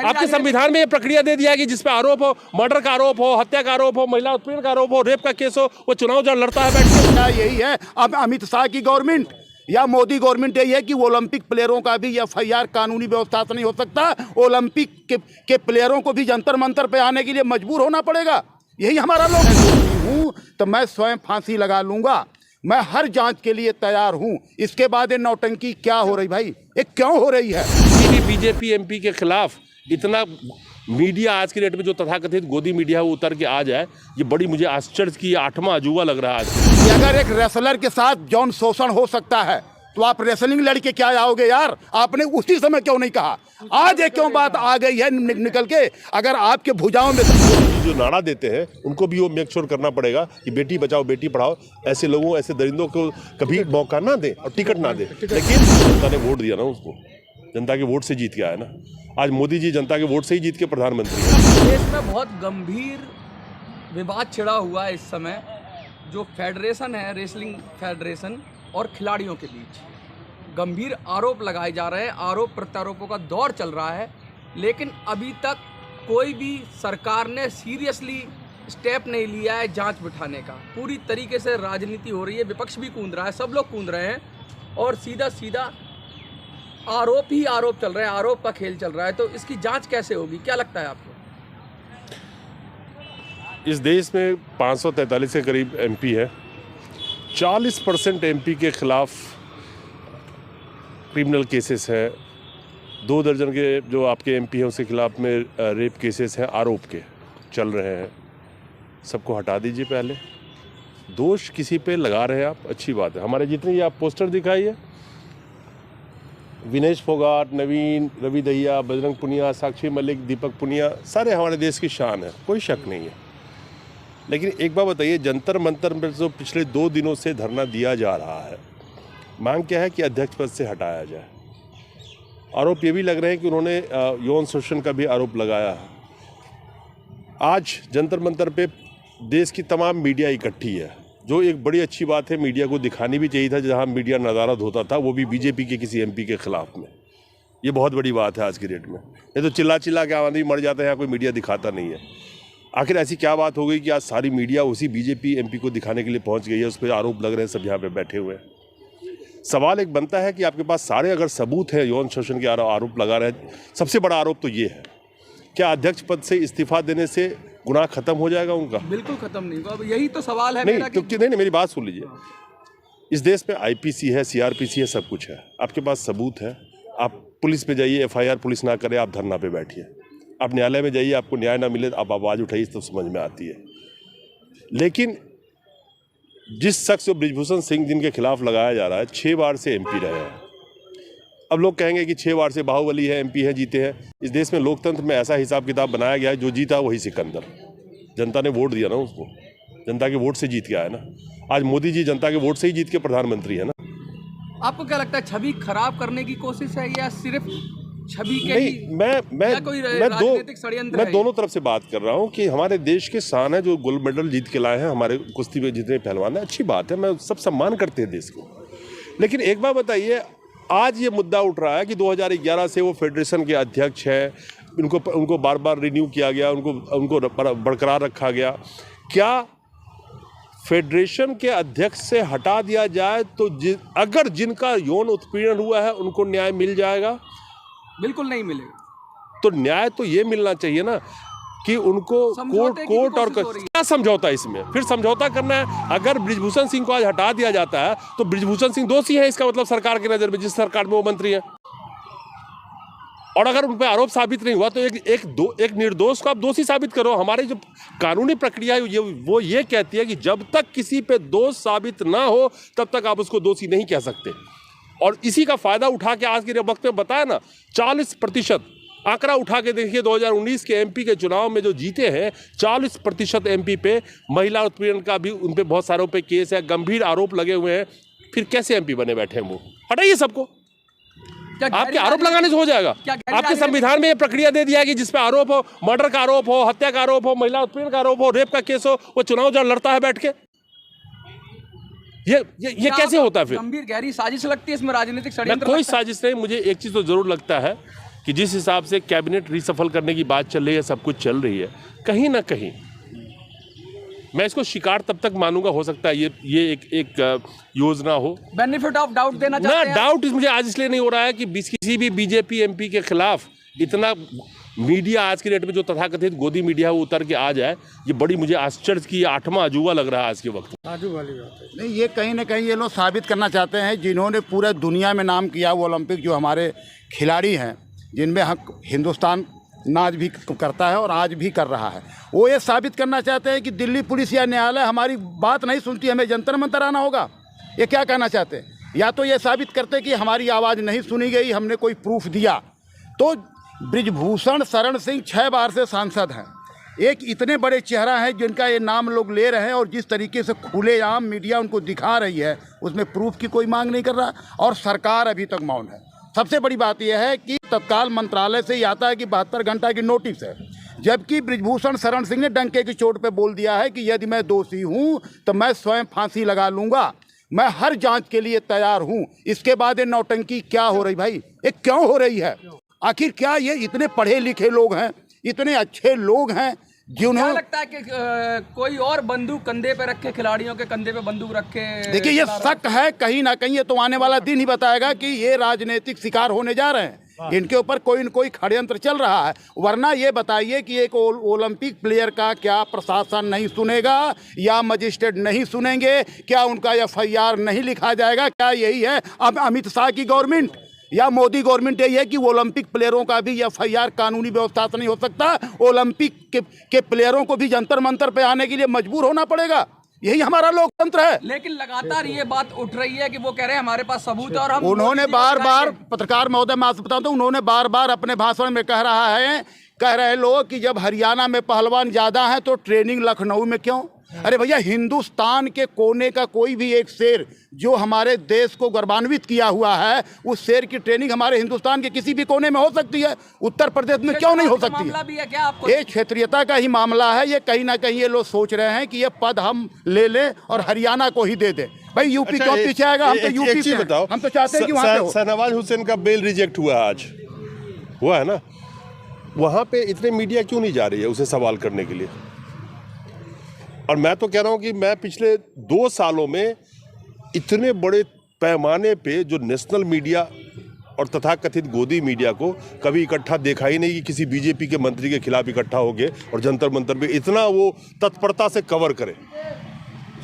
आपके संविधान में ये प्रक्रिया दे दिया है कि जिसपे आरोप हो, मर्डर का आरोप हो, हत्या का आरोप हो, महिला उत्पीड़न का आरोप हो, रेप का केस हो, वो चुनाव जब लड़ता है बैठ के। क्या यही है अब अमित शाह की गवर्नमेंट या मोदी गवर्नमेंट यही है कि ओलंपिक प्लेयरों का भी एफआईआर कानूनी व्यवस्था से नहीं हो सकता, ओलंपिक के प्लेयरों को भी जंतर मंतर पे आने के लिए मजबूर होना पड़ेगा। यही हमारा लोग हूँ तो मैं स्वयं फांसी लगा लूंगा, मैं हर जांच के लिए तैयार हूं। इसके बाद ये नौटंकी क्या हो रही भाई, ये क्यों हो रही है? बीजेपी एमपी के खिलाफ इतना मीडिया आज के डेट में जो तथाकथित गोदी मीडिया है वो उतर के आ जाए, ये बड़ी मुझे आश्चर्य की 8वां अजूबा लग रहा है आज। कि अगर एक रेसलर के साथ यौन शोषण हो सकता है तो आप रेसलिंग लड़के क्या आओगे यार? आपने उसी समय क्यों नहीं कहा? आज ये क्यों बात आ गई है निकल के? अगर आपके भुजाओं में जो नारा देते हैं उनको भी वो मेक श्योर करना पड़ेगा कि बेटी बचाओ बेटी पढ़ाओ, ऐसे लोगों ऐसे दरिंदों को कभी मौका ना दे और टिकट ना दे। लेकिन जनता ने वोट दिया ना उसको, जनता के वोट से जीत के आया ना। आज मोदी जी जनता के वोट से ही जीत के प्रधानमंत्री हैं। देश में बहुत गंभीर विवाद छिड़ा हुआ है इस समय, जो फेडरेशन है रेसलिंग फेडरेशन और खिलाड़ियों के बीच गंभीर आरोप लगाए जा रहे हैं, आरोप प्रत्यारोपों का दौर चल रहा है। लेकिन अभी तक कोई भी सरकार ने सीरियसली स्टेप नहीं लिया है जांच बिठाने का। पूरी तरीके से राजनीति हो रही है, विपक्ष भी कूद रहा है, सब लोग कूद रहे हैं और सीधा सीधा आरोप ही आरोप चल रहे हैं, आरोप का खेल चल रहा है। तो इसकी जांच कैसे होगी, क्या लगता है आपको? इस देश में 543 के करीब एमपी है, 40% एमपी के खिलाफ क्रिमिनल केसेस हैं, 2 दर्जन के जो आपके एमपी हैं उसके खिलाफ में रेप केसेस हैं, आरोप के चल रहे हैं। सबको हटा दीजिए पहले, दोष किसी पे लगा रहे हैं आप, अच्छी बात है। हमारे जितने ये आप पोस्टर दिखाइए, विनेश फोगाट, नवीन, रवि दहिया, बजरंग पुनिया, साक्षी मलिक, दीपक पुनिया, सारे हमारे देश की शान है, कोई शक नहीं है। लेकिन एक बात बताइए, जंतर मंतर में जो पिछले 2 दिनों से धरना दिया जा रहा है, मांग क्या है कि अध्यक्ष पद से हटाया जाए। आरोप ये भी लग रहे हैं कि उन्होंने यौन शोषण का भी आरोप लगाया है। आज जंतर मंतर पे देश की तमाम मीडिया इकट्ठी है, जो एक बड़ी अच्छी बात है। मीडिया को दिखानी भी चाहिए था, जहाँ मीडिया नदारद होता था, वो भी बीजेपी के किसी एमपी के खिलाफ में। ये बहुत बड़ी बात है आज की डेट में। ये तो चिल्ला चिल्ला के आदमी मर जाता है, यहाँ कोई मीडिया दिखाता नहीं है। आखिर ऐसी क्या बात हो गई कि आज सारी मीडिया उसी बीजेपी एमपी को दिखाने के लिए पहुँच गई है, उस पर आरोप लग रहे हैं, सब यहाँ पे बैठे हुए हैं। सवाल एक बनता है कि आपके पास सारे अगर सबूत हैं यौन शोषण के आरोप लगा रहे हैं, सबसे बड़ा आरोप तो ये है, क्या अध्यक्ष पद से इस्तीफा देने से गुनाह खत्म हो जाएगा उनका? बिल्कुल खत्म नहीं होगा। अब यही तो सवाल है नहीं, मेरा कि नहीं, मेरी बात सुन लीजिए। इस देश में आईपीसी है, सीआरपीसी है, सब कुछ है, आपके पास सबूत है। आप पुलिस पे जाइए, एफआईआर पुलिस ना करे, आप धरना पे बैठिए। आप न्यायालय में जाइए, आपको न्याय ना मिले, आप आवाज़ उठाइए, तो समझ में आती है। लेकिन जिस शख्स जो बृजभूषण सिंह जिनके खिलाफ लगाया जा रहा है, 6 बार से एमपी रहे हैं। अब लोग कहेंगे कि 6 बार से बाहुबली है, एमपी है, जीते हैं। इस देश में लोकतंत्र में ऐसा हिसाब किताब बनाया गया है, जो जीता वही सिकंदर। जनता ने वोट दिया ना उसको, जनता के वोट से जीत के आया ना। आज मोदी जी जनता के वोट से ही जीत के प्रधानमंत्री है ना। आपको क्या लगता है, छवि खराब करने की कोशिश है या सिर्फ छवि के नहीं, मैं दोनों तरफ से बात कर रहा हूँ कि हमारे देश के शान है जो गोल्ड मेडल जीत के लाए हैं, हमारे कुश्ती में जितने पहलवान हैं, अच्छी बात है, मैं सब सम्मान करते हैं देश को। लेकिन एक बात बताइए, आज ये मुद्दा उठ रहा है कि 2011 से वो फेडरेशन के अध्यक्ष हैं, उनको बार बार रिन्यू किया गया, उनको बरकरार रखा गया। क्या फेडरेशन के अध्यक्ष से हटा दिया जाए तो अगर जिनका यौन उत्पीड़न हुआ है उनको न्याय मिल जाएगा? बिल्कुल नहीं मिलेगा। तो न्याय तो ये मिलना चाहिए ना कि उनको कोर्ट और क्या समझौता, इसमें फिर समझौता करना है। अगर बृजभूषण सिंह को आज हटा दिया जाता है तो बृजभूषण सिंह दोषी है, इसका मतलब सरकार की नज़र में, जिस सरकार में वो मंत्री है। और अगर उन पर आरोप साबित नहीं हुआ तो एक निर्दोष को आप दोषी साबित करो। हमारी जो कानूनी प्रक्रिया है वो ये कहती है कि जब तक किसी पे दोष साबित ना हो तब तक आप उसको दोषी नहीं कह सकते। और इसी का फायदा उठा के आज के वक्त में बताया ना, 40% आंकड़ा उठा के देखिए, 2019 के एमपी के चुनाव में जो जीते हैं 40% एमपी पे महिला उत्पीड़न का भी उन पे बहुत सारों पे केस है, गंभीर आरोप लगे हुए हैं। फिर कैसे एमपी बने बैठे हैं वो? हटाइए सबको, आपके आरोप लगाने से हो जाएगा? आपके संविधान में ये प्रक्रिया दे दिया है कि जिसपे आरोप हो, मर्डर का आरोप हो, हत्या का आरोप हो, महिला उत्पीड़न का आरोप हो, रेप का केस हो, वो चुनाव जब लड़ता है बैठ के। ये कैसे होता है? फिर गंभीर गहरी साजिश लगती है इसमें, राजनीतिक षड्यंत्र। कोई साजिश नहीं, मुझे एक चीज तो जरूर लगता है कि जिस हिसाब से कैबिनेट रीसफल करने की बात चल रही है, सब कुछ चल रही है, कहीं ना कहीं मैं इसको शिकार तब तक मानूंगा, हो सकता है ये एक योजना हो। बेनिफिट ऑफ डाउट देना चाहते हैं? डाउट मुझे आज इसलिए नहीं हो रहा है कि किसी भी बीजेपी एमपी के खिलाफ इतना मीडिया आज के डेट में जो तथाकथित गोदी मीडिया वो उतर के आ जाए, ये बड़ी मुझे आश्चर्य की 8वां अजूबा लग रहा है आज के वक्त। आजू वाली बात है। नहीं, ये कहीं ना कहीं ये लोग साबित करना चाहते हैं, जिन्होंने पूरे दुनिया में नाम किया वो ओलंपिक जो हमारे खिलाड़ी हैं, जिनमें हिंदुस्तान नाज भी करता है और आज भी कर रहा है, वो ये साबित करना चाहते हैं कि दिल्ली पुलिस या न्यायालय हमारी बात नहीं सुनती, हमें जंतर मंतर आना होगा। ये क्या कहना चाहते हैं? या तो ये साबित करते कि हमारी आवाज़ नहीं सुनी गई, हमने कोई प्रूफ दिया। तो बृजभूषण शरण सिंह 6 बार से सांसद हैं, एक इतने बड़े चेहरा हैं जिनका ये नाम लोग ले रहे हैं, और जिस तरीके से खुलेआम मीडिया उनको दिखा रही है, उसमें प्रूफ की कोई मांग नहीं कर रहा, और सरकार अभी तक मौन है। सबसे बड़ी बात यह है कि तत्काल मंत्रालय से ये आता है कि 72 घंटा की नोटिस है, जबकि बृजभूषण शरण सिंह ने डंके की चोट पे बोल दिया है कि यदि मैं दोषी हूँ तो मैं स्वयं फांसी लगा लूँगा, मैं हर जांच के लिए तैयार हूँ। इसके बाद ये नौटंकी क्या हो रही भाई, ये क्यों हो रही है? आखिर क्या ये इतने पढ़े लिखे लोग हैं, इतने अच्छे लोग हैं, जिन्होंने क्या लगता है कि कोई और बंदूक कंधे पे रखे, खिलाड़ियों के कंधे पे बंदूक रखे? देखिए, ये शक है कहीं ना कहीं, ये तो आने वाला दिन ही बताएगा कि ये राजनीतिक शिकार होने जा रहे हैं, इनके ऊपर कोई न कोई षड्यंत्र चल रहा है। वरना ये बताइए कि एक ओलंपिक प्लेयर का क्या प्रशासन नहीं सुनेगा या मजिस्ट्रेट नहीं सुनेंगे? क्या उनका FIR नहीं लिखा जाएगा? क्या यही है अब अमित शाह की गवर्नमेंट या मोदी गवर्नमेंट? यही है कि ओलंपिक प्लेयरों का भी FIR कानूनी व्यवस्था से नहीं हो सकता, ओलंपिक के प्लेयरों को भी जंतर मंतर पे आने के लिए मजबूर होना पड़ेगा। यही हमारा लोकतंत्र है। लेकिन लगातार ये बात उठ रही है कि वो कह रहे हैं हमारे पास सबूत है, और हम उन्होंने बार बार, पत्रकार महोदय मैं आपसे बताता हूँ, उन्होंने बार बार अपने भाषण में कह रहे लोग कि जब हरियाणा में पहलवान ज़्यादा हैं तो ट्रेनिंग लखनऊ में क्यों? अरे भैया, हिंदुस्तान के कोने का कोई भी एक शेर जो हमारे देश को गौरवान्वित किया हुआ है, उस शेर की ट्रेनिंग हमारे हिंदुस्तान के किसी भी कोने में हो सकती है, उत्तर प्रदेश में क्यों नहीं हो सकती है? ये क्षेत्रीयता का ही मामला है। ये कहीं ना कहीं ये लोग सोच रहे हैं कि ये पद हम ले लें और हरियाणा को ही दे दें। भाई यूपी क्यों पीछे आएगा? हम तो यूपी से बताओ, हम तो चाहते हैं कि वहाँ पे शाहनवाज हुसैन का बेल रिजेक्ट हुआ, आज हुआ है ना, वहाँ पे इतने मीडिया क्यों नहीं जा रही है उसे सवाल करने के लिए? और मैं तो कह रहा हूँ कि मैं पिछले 2 सालों में इतने बड़े पैमाने पे जो नेशनल मीडिया और तथाकथित गोदी मीडिया को कभी इकट्ठा देखा ही नहीं कि किसी बीजेपी के मंत्री के खिलाफ इकट्ठा हो गए और जंतर मंतर पे इतना वो तत्परता से कवर करे।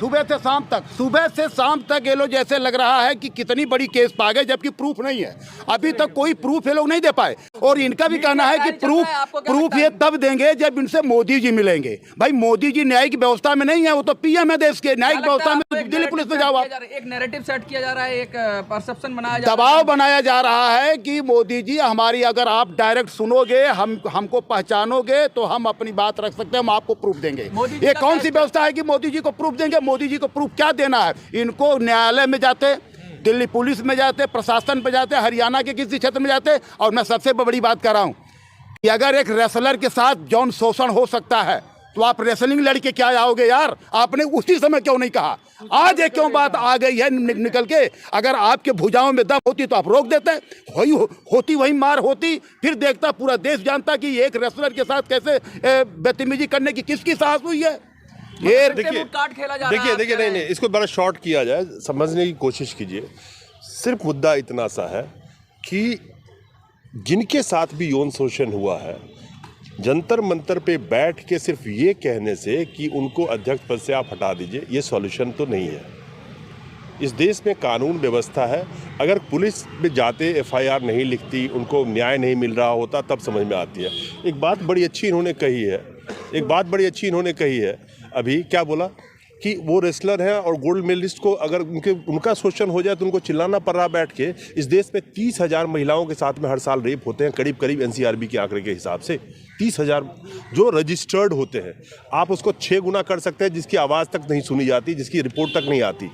सुबह से शाम तक ये लोग जैसे लग रहा है कि कितनी बड़ी केस पा गए, जबकि प्रूफ नहीं है। अभी तक कोई प्रूफ ये लोग नहीं दे पाए, और इनका भी कहना है कि प्रूफ ये तब देंगे जब इनसे मोदी जी मिलेंगे। भाई, मोदी जी न्यायिक व्यवस्था में नहीं है, वो तो PM है देश के। न्यायिक व्यवस्था में दिल्ली पुलिस में जाओ आप। एक नैरेटिव सेट किया जा रहा है, एक परसेप्शन बनाया जा रहा है, दबाव बनाया जा रहा है कि मोदी जी हमारी, अगर आप डायरेक्ट सुनोगे, हमको पहचानोगे तो हम अपनी बात रख सकते हैं, हम आपको प्रूफ देंगे। ये कौन सी व्यवस्था है कि मोदी जी को प्रूफ देंगे? मोदी जी को प्रूफ क्या देना है? इनको न्यायालय में जाते, दिल्ली पुलिस में जाते, प्रशासन पे जाते, हरियाणा के किसी क्षेत्र में जाते। और मैं सबसे बड़ी बात कर रहा हूं कि अगर एक रेसलर के साथ यौन शोषण हो सकता है तो आप रेसलिंग लड़के क्या आओगे यार? आपने उसी समय क्यों नहीं कहा? आज ये क्यों बात आ गई है निकल के? अगर आपके भुजाओं में दम होती तो आप रोक देते, होती वही मार होती, फिर देखता पूरा देश जानता कि एक रेसलर के साथ कैसे बदतमीजी करने की किसकी साहस हुई है। ये देखिए नहीं, इसको बड़ा शॉर्ट किया जाए, समझने की कोशिश कीजिए। सिर्फ मुद्दा इतना सा है कि जिनके साथ भी यौन शोषण हुआ है, जंतर मंतर पे बैठ के सिर्फ ये कहने से कि उनको अध्यक्ष पद से आप हटा दीजिए, ये सॉल्यूशन तो नहीं है। इस देश में कानून व्यवस्था है। अगर पुलिस में जाते FIR नहीं लिखती, उनको न्याय नहीं मिल रहा होता, तब समझ में आती है। एक बात बड़ी अच्छी इन्होंने कही है, अभी क्या बोला कि वो रेसलर हैं और गोल्ड मेडलिस्ट को अगर उनका शोषण हो जाए तो उनको चिल्लाना पड़ रहा बैठ के। इस देश में 30,000 महिलाओं के साथ में हर साल रेप होते हैं, करीब NCRB के आंकड़े के हिसाब से 30,000 जो रजिस्टर्ड होते हैं। आप उसको 6 गुना कर सकते हैं, जिसकी आवाज़ तक नहीं सुनी जाती, जिसकी रिपोर्ट तक नहीं आती।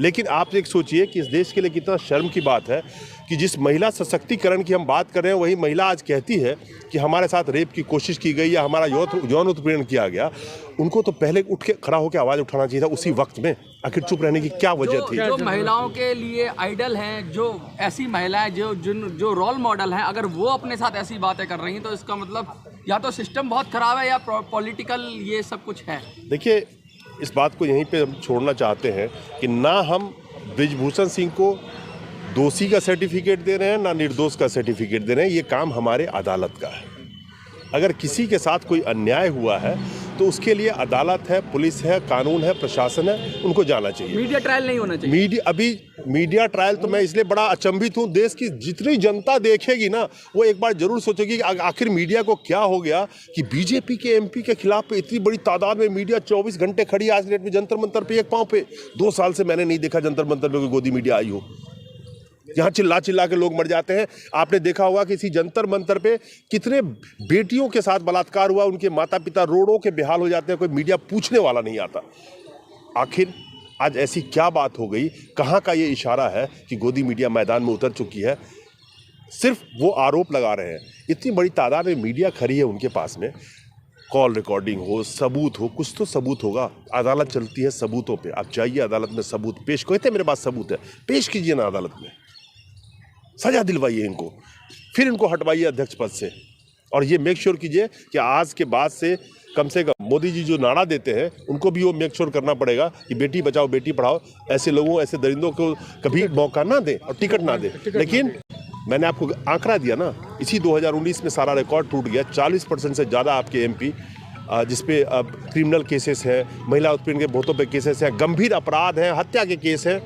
लेकिन आप एक सोचिए कि इस देश के लिए कितना शर्म की बात है कि जिस महिला सशक्तिकरण की हम बात कर रहे हैं वही महिला आज कहती है कि हमारे साथ रेप की कोशिश की गई या हमारा यौन उत्पीड़न किया गया, उनको तो पहले उठ के खड़ा होकर आवाज़ उठाना चाहिए था उसी वक्त में। आखिर चुप रहने की क्या वजह थी? जो महिलाओं के लिए आइडल हैं, जो ऐसी महिलाएं जो रोल मॉडल हैं, अगर वो अपने साथ ऐसी बातें कर रही हैं तो इसका मतलब या तो सिस्टम बहुत खराब है या पॉलिटिकल ये सब कुछ है। देखिए, इस बात को यहीं पे हम छोड़ना चाहते हैं कि ना हम बृजभूषण सिंह को दोषी का सर्टिफिकेट दे रहे हैं ना निर्दोष का सर्टिफिकेट दे रहे हैं। ये काम हमारे अदालत का है। अगर किसी के साथ कोई अन्याय हुआ है तो उसके लिए अदालत है, पुलिस है, कानून है, प्रशासन है, उनको जाना चाहिए। मीडिया ट्रायल नहीं होना चाहिए। मीडिया ट्रायल तो मैं इसलिए बड़ा अचंभित हूँ, देश की जितनी जनता देखेगी ना वो एक बार जरूर सोचेगी कि आखिर मीडिया को क्या हो गया कि बीजेपी के एमपी के खिलाफ इतनी बड़ी तादाद में मीडिया 24 घंटे खड़ी आज डेट में जंतर मंतर पे, एक पाँव पे। 2 साल से मैंने नहीं देखा जंतर मंतर पे कोई गोदी मीडिया आई हो। यहाँ चिल्ला चिल्ला के लोग मर जाते हैं। आपने देखा होगा कि इसी जंतर मंतर पे कितने बेटियों के साथ बलात्कार हुआ, उनके माता पिता रोड़ों के बेहाल हो जाते हैं, कोई मीडिया पूछने वाला नहीं आता। आखिर आज ऐसी क्या बात हो गई, कहाँ का ये इशारा है कि गोदी मीडिया मैदान में उतर चुकी है? सिर्फ वो आरोप लगा रहे हैं। इतनी बड़ी तादाद में मीडिया खड़ी है उनके पास में, कॉल रिकॉर्डिंग हो, सबूत हो, कुछ तो सबूत होगा। अदालत चलती है सबूतों पे। आप जाइए अदालत में सबूत पेश, कहते हैं मेरे पास सबूत है, पेश कीजिए ना अदालत में, सजा दिलवाइए इनको, फिर इनको हटवाइए अध्यक्ष पद से। और ये मेक श्योर कीजिए कि आज के बाद से कम मोदी जी जो नारा देते हैं उनको भी वो मेक श्योर करना पड़ेगा कि बेटी बचाओ बेटी पढ़ाओ, ऐसे लोगों, ऐसे दरिंदों को कभी मौका ना दें और टिकट ना दें। लेकिन मैंने आपको आंकड़ा दिया ना, इसी 2019 में सारा रिकॉर्ड टूट गया। 40% से ज़्यादा आपके एमपी जिसपे क्रिमिनल केसेस हैं, महिला उत्पीड़न के बहुतों पे केसेस हैं, गंभीर अपराध हैं, हत्या के केस हैं।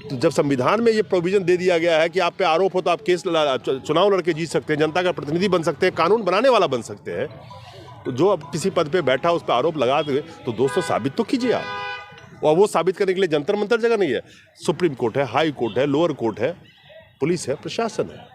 तो जब संविधान में ये प्रोविज़न दे दिया गया है कि आप पे आरोप हो तो आप केस चुनाव लड़के जीत सकते हैं, जनता का प्रतिनिधि बन सकते हैं, कानून बनाने वाला बन सकते हैं, तो जो अब किसी पद पे बैठा उस पर आरोप लगा दे तो दोस्तों साबित तो कीजिए आप। और वो साबित करने के लिए जंतर मंतर जगह नहीं है, सुप्रीम कोर्ट है, हाई कोर्ट है, लोअर कोर्ट है, पुलिस है, प्रशासन है।